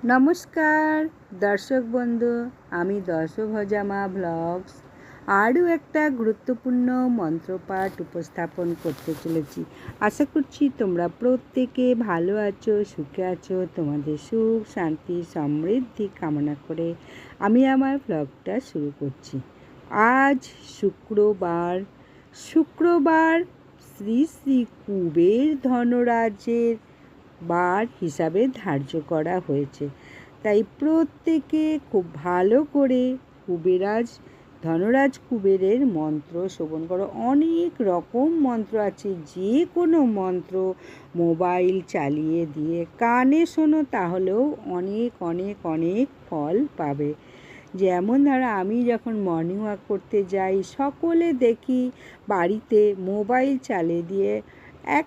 নমস্কার দর্শক বন্ধু, আমি দর্শভজামা ব্লগস আরও একটা গুরুত্বপূর্ণ মন্ত্রপাঠ উপস্থাপন করতে চলেছি। আশা করছি তোমরা প্রত্যেকে ভালো আছো, সুখে আছো। তোমাদের সুখ, শান্তি, সমৃদ্ধি কামনা করে আমি আমার ব্লগটা শুরু করছি। আজ শুক্রবার শ্রী শ্রী কুবের ধনরাজের বার হিসাবে ধার্য করা হয়েছে। তাই প্রত্যেকে খুব ভালো করে ধনরাজ কুবেরের মন্ত্র শ্রবণ করো। অনেক রকম মন্ত্র আছে, যে কোনো মন্ত্র মোবাইল চালিয়ে দিয়ে কানে শোনো, তাহলেও অনেক অনেক অনেক ফল পাবে। যেমন ধরো, আমি যখন মর্নিং ওয়াক করতে যাই, সকলে দেখি বাড়িতে মোবাইল চালিয়ে দিয়ে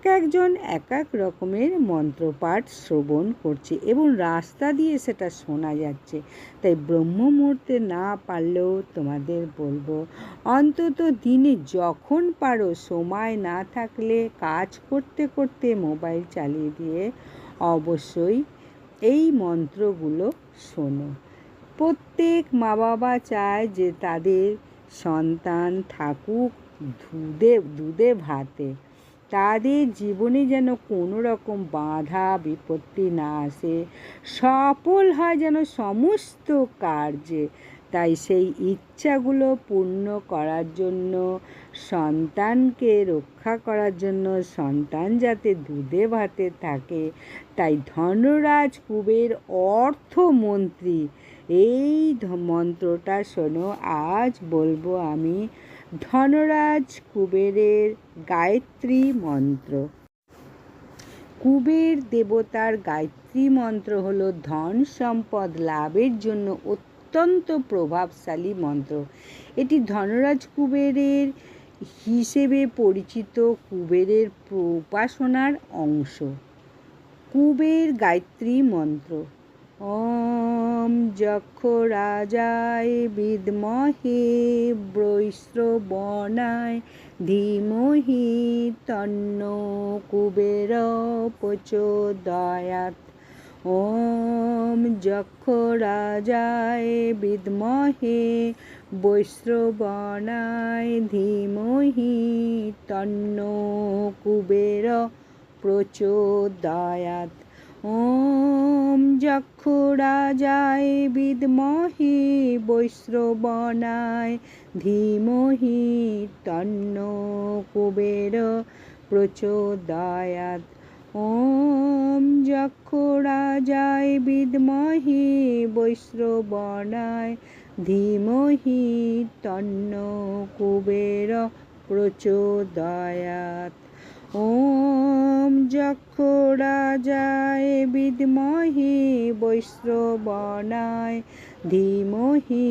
একজন এক এক রকমের মন্ত্রপাঠ শ্রবণ করছে এবং রাস্তা দিয়ে সেটা শোনা যাচ্ছে। তাই ব্রহ্ম মুহূর্তে না পারলেও তোমাদের বলবো, অন্তত দিনে যখন পারো, সময় না থাকলে কাজ করতে করতে মোবাইল চালিয়ে দিয়ে অবশ্যই এই মন্ত্রগুলো শোনো। প্রত্যেক মা বাবা চায় যে তাদের সন্তান থাকুক দুধে ভাতে, তাদের জীবনে যেন কোনো রকম বাধা বিপত্তি না আসে, সফল হয় যেন সমস্ত কার্যে। তাই সেই ইচ্ছাগুলো পূর্ণ করার জন্য, সন্তানকে রক্ষা করার জন্য, সন্তান যাতে দুধে ভাতে থাকে, তাই ধনরাজ কুবের অর্থমন্ত্রী এই মন্ত্রটা শোনো। আজ বলবো আমি ধনরাজ কুবেরের গায়ত্রী মন্ত্র। কুবের দেবতার গায়ত্রী মন্ত্র হলো ধন সম্পদ লাভের জন্য অত্যন্ত প্রভাবশালী মন্ত্র। এটি ধনরাজ কুবেরের হিসেবে পরিচিত কুবেরের উপাসনার অংশ। কুবের গায়ত্রী মন্ত্র: ওম যক্ষ রাজায় বিদ্মহে বৈশ্রবণায় ধীমহি তন্নো কুবের প্রচোদয়াৎ। ওম যক্ষ রাজায় বিদ্মহে বৈশ্রবণায় ধীমহি তন্নো কুবের প্রচোদয়াৎ। ওম যক্ষ রাজায় বিদ্মহে বৈশ্রবণায় ধীমহি তন্নো কুবের প্রচোদয়াৎ। ওম যক্ষ রাজায় বিদ্মহে বৈশ্রবণায় ধীমহি তন্নো কুবের প্রচোদয়াৎ। ওম যক্ষ রাজায় বিদ্মহে বৈশ্রবণায় ধীমহি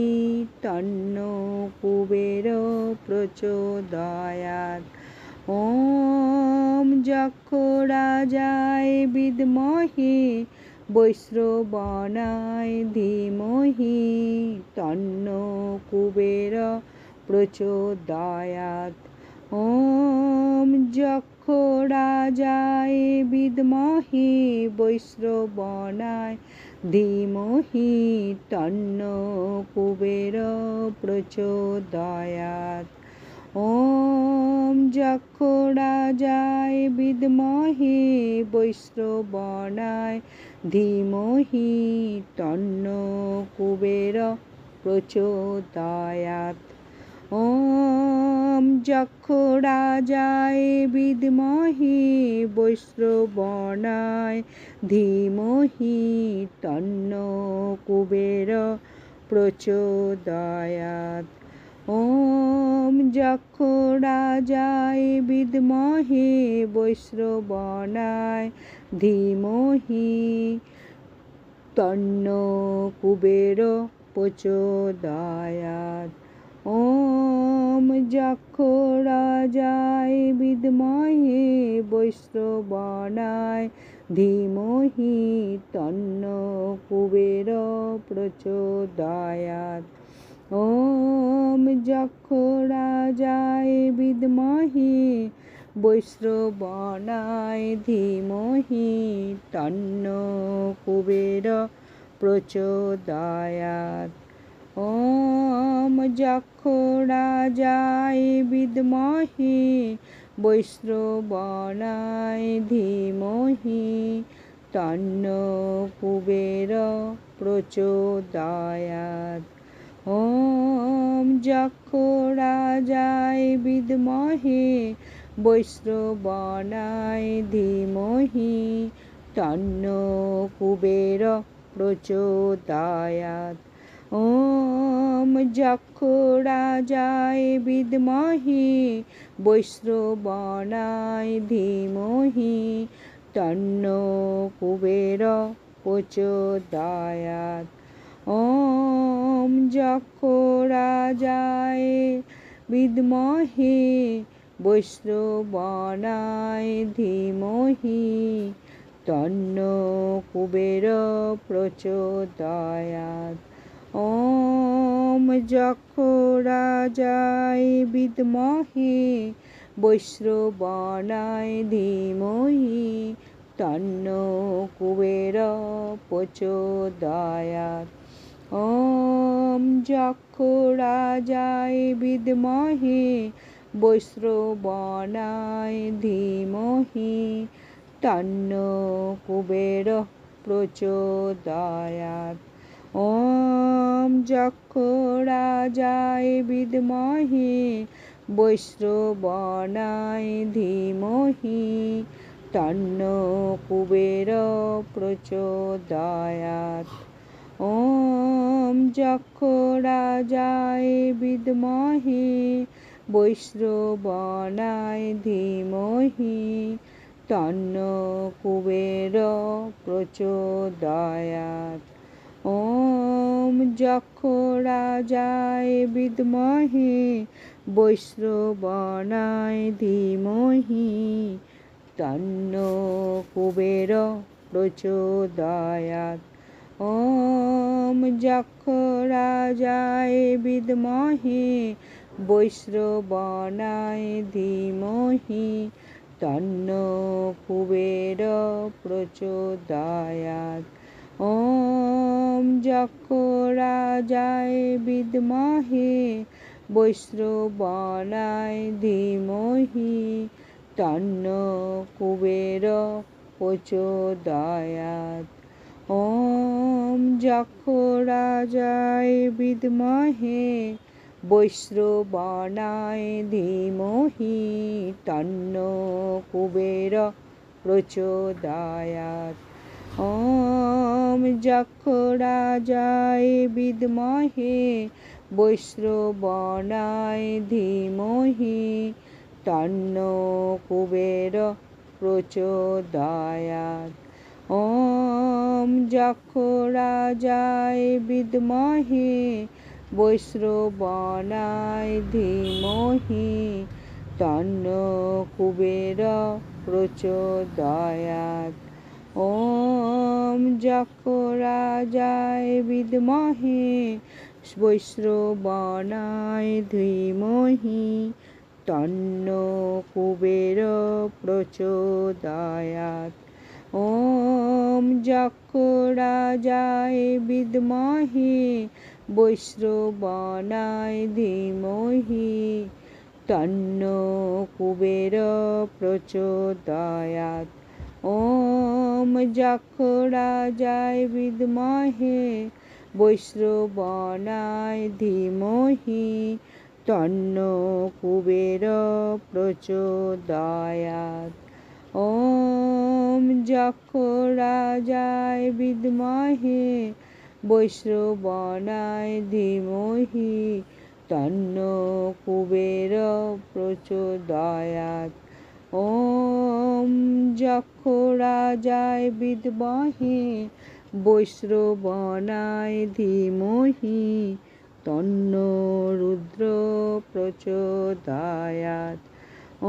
তন্নো কুবের প্রচোদয়াৎ। ওম যক্ষ রাজায় বিদ্মহে বৈশ্রবণায় ধীমহি তন্নো কুবের প্রচোদয়াৎ। ওম যক্ষ রাজায় বিদ্মহে বৈশ্রবণায় ধীমহি তন্নো কুবের প্রচোদয়াৎ। ওম যক্ষ রাজায় বিদ্মহে বৈশ্রবণায় ধীমহি তন্নো কুবের প্রচোদয়াৎ। ওম যক্ষ রাজায় বিদ্মহে বৈশ্রবণায় ধীমহি তন্নো কুবের প্রচোদয়াৎ। ওম যক্ষ রাজায় বিদ্মহে বৈশ্রবণায় ধীমহি তন্নো কুবের প্রচোদয়াৎ। ওম যক্ষ রাজায় বিদ্মহে বৈশ্রবণায় ধীমহি তন্নো কুবের প্রচোদয়াৎ। ওম যক্ষ রাজায় বিদ্মহে বৈশ্রবণায় ধীমহি তন্নো কুবের प्रचोदयात्। ॐ जक्षराजाय विद्महे वैश्रवणाय धीमहि तन्नो कुबेरः प्रचोदयात्। ॐ जक्षराजाय विद्महे वैश्रवणाय धीमहि तन्नो कुबेरः प्रचोदयात्। ॐ जक्षराजाय विद्महे वैश्रवणाय धीमहि तन्नो कुबेरः प्रचोदयात्। ॐ जक्षराजाय विद्महे वैश्रवणाय धीमहि तन्नो कुबेरः प्रचोदयात्। ॐ जक्षराजाय विद्महे वैश्रवणाय धीमहि तन्नो कुबेरः प्रचोदयात्। ॐ जक्षराजाय विद्महे वैश्रवणाय धीमहि तन्नो कुबेरः प्रचोदयात्। ॐ जक्षराजाय विद्महे वैश्रवणाय धीमहि तन्नो कुबेरः प्रचोदयात्। ॐ जक्षराजाय विद्महे वैश्रवणाय धीमहि तन्नो कुबेरः प्रचोदयात्। ॐ जक्षराजाय विद्महे वैश्रवणाय धीमहि तन्नो कुबेरः प्रचोदयात्। ॐ जक्षराजाय विद्महे वैश्रवणाय धीमहि तन्नो कुबेरः प्रचोदयात्। ॐ जक्षराजाय विद्महे वैश्रवणाय धीमहि तन्नो कुबेरः प्रचोदयात्। ॐ जक्षराजाय विद्महे वैश्रवणाय धीमहि तन्नो कुबेरः प्रचोदयात्। ॐ जक्षराजाय विद्महे वैश्रवणाय धीमहि तन्नो कुबेरः प्रचोदयात्। ॐ जक्षराजाय विद्महे वैश्रवणाय धीमहि तन्नो कुबेरः प्रचोदयात्। ॐ जक्षराजाय विद्महे वैश्रवणाय धीमहि तन्नो कुबेरः प्रचोदयात्। ॐ जक्षराजाय विद्महे वैश्रवणाय धीमहि तन्नो कुबेरः प्रचोदयात्। ॐ जक्षराजाय विद्महे वैश्रवणाय धीमहि तन्नो कुबेरः प्रचोदयात्। ॐ जक्षराजाय विद्महे वैश्रवणाय धीमहि तन्नो कुबेरः प्रचोदयात्। ॐ जक्षराजाय विद्महे वैश्रवणाय धीमहि तन्नो रुद्रः प्रचोदयात्। ॐ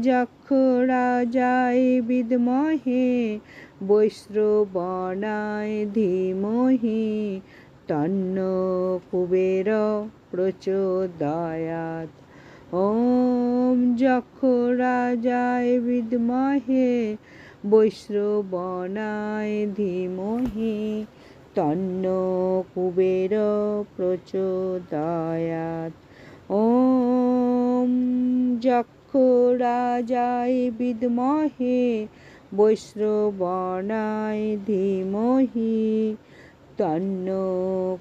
जक्षराजाय विद्महे वैश्रवणाय धीमहि तन्नो कुबेरः प्रचोदयात्। ॐ जक्षराजाय विद्महे वैश्रवणाय धीमहि তন্ন কুবের প্রচোদয়াৎ। ওম যক্ষ রাজায় বিদ্মহে বৈশ্রবণায় ধীমহি তন্ন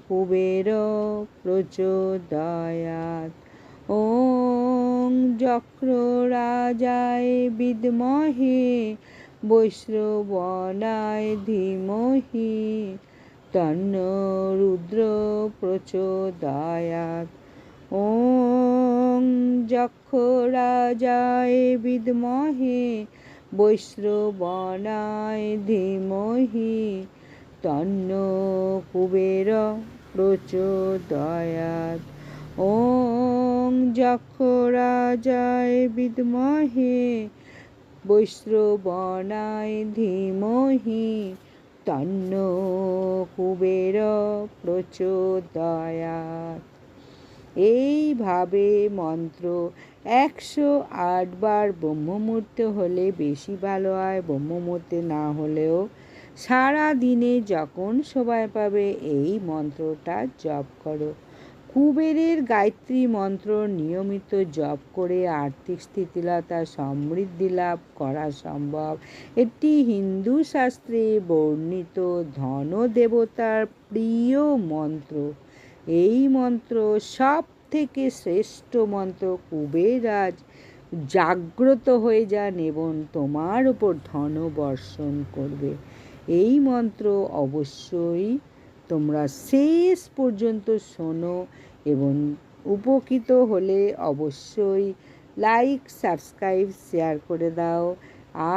কুবের প্রচোদয়াৎ। ওম যক্ষ রাজায় বিদ্মহে বৈশ্রবণায় ধীমহি তন্ন রুদ্র প্রচোদয়াৎ। ওম যক্ষ রাজায় বিদ্মহে বৈশ্রবণায় ধীমহি তন্ন কুবের প্রচোদয়াৎ। ওম যক্ষ রাজায় বিদ্মহে বৈশ্রবণায় ধীমহি তন্ন কুবের প্রচোদয়াৎ। এইভাবে মন্ত্র 108 বার ব্রহ্মমুহূর্তে হলে বেশি ভালো হয়, ব্রহ্মমুহূর্তে না হলেও সারা দিনে যখন সময় পাবে এই মন্ত্রটা জপ করো। কুবেরের গায়ত্রী মন্ত্র নিয়মিত জপ করে আর্থিক স্থিতিলতা সমৃদ্ধি লাভ করা সম্ভব। এটি হিন্দু শাস্ত্রে বর্ণিত ধন দেবতার প্রিয় মন্ত্র। এই মন্ত্র সব থেকে শ্রেষ্ঠ মন্ত্র। কুবেররাজ জাগ্রত হয়ে যান এবং তোমার উপর ধন বর্ষণ করবে। এই মন্ত্র অবশ্যই তোমরা শেষ পর্যন্ত শোনো এবং উপকৃত হলে অবশ্যই লাইক, সাবস্ক্রাইব, শেয়ার করে দাও।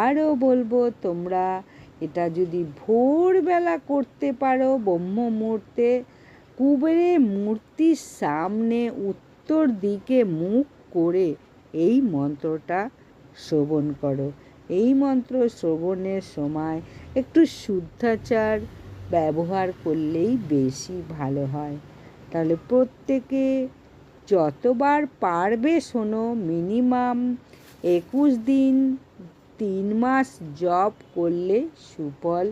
আরও বলবো, তোমরা এটা যদি ভোরবেলা করতে পারো ব্রহ্ম মুহূর্তে, কুবেরের মূর্তির সামনে উত্তর দিকে মুখ করে এই মন্ত্রটা শ্রবণ করো। এই মন্ত্র শ্রবণের সময় একটু শুদ্ধাচার ব্যবহার করলেই বেশি ভালো হয়। তাহলে প্রত্যেকে যতবার পারবে শোনো। মিনিমাম 21 দিন 3 মাস জপ করলে সুফল